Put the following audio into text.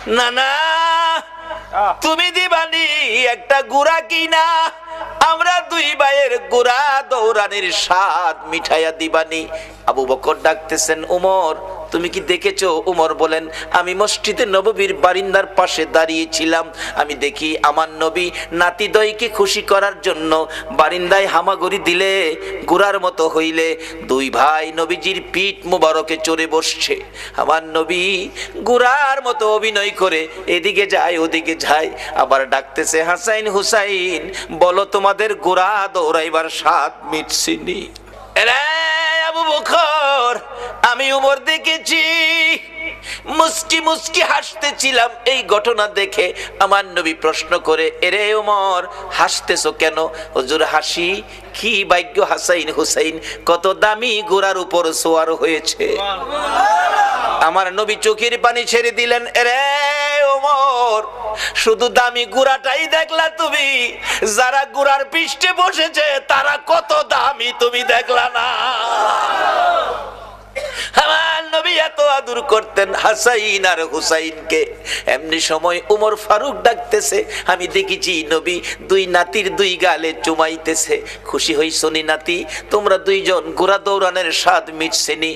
না না, তুমি দিবানি একটা গুড়া কিনা, আমরা দুই ভাইয়ের গুড়া দৌড়ানির স্বাদ মিঠাইয়া দিবানি। আবু বকর ডাকতেছেন, উমর তুমি কি দেখেছো? উমর বলেন, আমি মসজিদে নববীর বারিন্দার পাশে দাঁড়িয়েছিলাম, আমি দেখি আমার নবী নাতিদয়কে খুশি করার জন্য বারিন্দায় হামাগুড়ি দিলে গুড়ার মতো হইলে দুই ভাই নবীজির পিঠ মুবারকে চড়ে বসছে। আমার নবী গুড়ার মতো অভিনয় করে এদিকে যায় ওদিকে যায়, আবার ডাকতেছে, হাসাইন হুসাইন বলো তোমাদের গুড়া দৌড়াইবার স্বাদ মিটছিনি? আবু বকর, আমি উমর দেখেছি, মুস্কি মুস্কি হাসতেছিলাম এই ঘটনা দেখে। আমার নবী প্রশ্ন করে, এরে উমর হাসতেছো কেন? হুজুর হাসি কি ভাগ্য, হাসাইন হুসাইন কত দামি ঘোড়ার উপর সোয়ার হয়েছে। আমার নবী চোখের পানি ছেড়ে দিলেন, এরে ওমর শুধু দামি গুড়াটাই দেখলা তুমি, যারা গুড়ার পৃষ্ঠে বসেছে তারা কত দামি তুমি দেখলা না? আমার নবী এত আদর করতেন হাসাইন আর হুসাইনকে। এমনি সময় উমর ফারুক ডাকতেছে, আমি দেখেছি নবী দুই নাতির দুই গালে চুমাইতেছে। খুশি হইছনি নাতি? তোমরা দুইজন ঘোড়া দৌড়ানোর স্বাদ মিটছেনি?